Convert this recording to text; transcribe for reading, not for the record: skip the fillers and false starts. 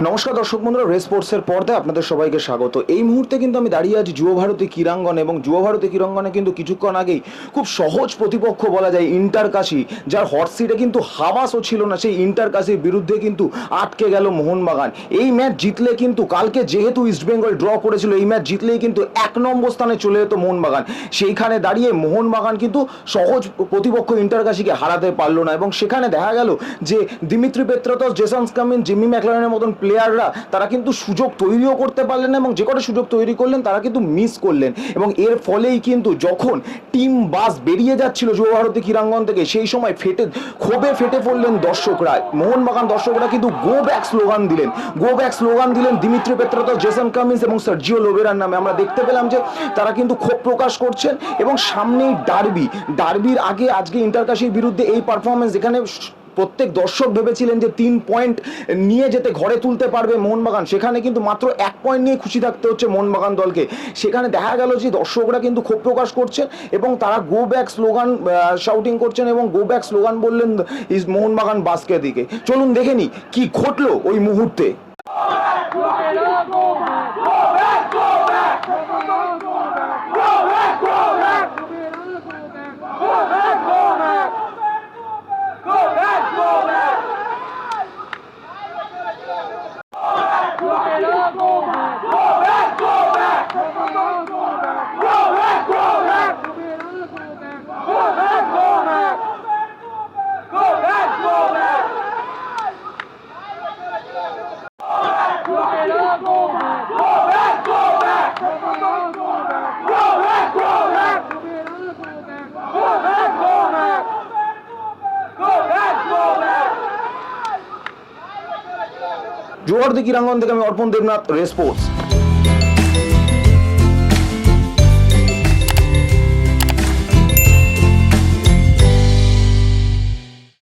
নমস্কার দর্শক বন্ধুরা, রেস স্পোর্টসের পর্দায় আপনাদের সবাইকে স্বাগত। এই মুহূর্তে কিন্তু আমি দাঁড়িয়ে আছি যুব ভারতী ক্রীড়াঙ্গনে, এবং যুব ভারতী ক্রীড়াঙ্গনে কিন্তু কিছুক্ষণ আগেই খুব সহজ প্রতিপক্ষ বলা যায় ইন্টার কাশি, যার হট সিটে কিন্তু হাওয়াসও ছিল না, সেই ইন্টার কাশির বিরুদ্ধে কিন্তু আটকে গেল মোহনবাগান। এই ম্যাচ জিতলে কিন্তু, কালকে যেহেতু ইস্টবেঙ্গল ড্র করেছিল, এই ম্যাচ জিতলেই কিন্তু 1 নম্বর স্থানে চলে যেত মোহনবাগান। সেইখানে দাঁড়িয়ে মোহনবাগান কিন্তু সহজ প্রতিপক্ষ ইন্টার কাশিকে হারাতে পারলো না, এবং সেখানে দেখা গেল যে Dimitri Petratos, Jason Cummins, Jimmy ম্যাকলারেনের মতন প্লেয়াররা তারা কিন্তু সুযোগ তৈরিও করতে পারলেন না, এবং যে কটা সুযোগ তৈরি করলেন তারা কিন্তু মিস করলেন। এবং এর ফলেই কিন্তু যখন টিম বাস বেরিয়ে যাচ্ছিল যুব ভারতী ক্রীড়াঙ্গন থেকে, সেই সময় ক্ষোভে ফেটে পড়লেন দর্শকরা। মোহনবাগান দর্শকরা কিন্তু গো ব্যাক স্লোগান দিলেন দিমিত্রি পেত্রাতস, জেসন কামিন্স এবং সার্জিও লোবেরার নামে। আমরা দেখতে পেলাম যে তারা কিন্তু ক্ষোভ প্রকাশ করছেন, এবং সামনেই ডার্বির আগে আজকে ইন্টার কাশির বিরুদ্ধে এই পারফরমেন্স, যেখানে প্রত্যেক দর্শক ভেবেছিলেন যে 3 পয়েন্ট নিয়ে যেতে ঘরে তুলতে পারবে মোহনবাগান, সেখানে কিন্তু মাত্র 1 পয়েন্ট নিয়ে খুশি থাকতে হচ্ছে মোহনবাগান দলকে। সেখানে দেখা গেল যে দর্শকরা কিন্তু ক্ষোভ প্রকাশ করছেন, এবং তারা গো ব্যাক স্লোগান শাউটিং করছেন, এবং গো ব্যাক স্লোগান বললেন মোহনবাগান বাসকে দিকে। চলুন দেখে নি কি ঘটলো ওই মুহূর্তে। যুব ভারতী ক্রীড়াঙ্গন থেকে আমি অর্পণ দেবনাথ, রেস স্পোর্টস।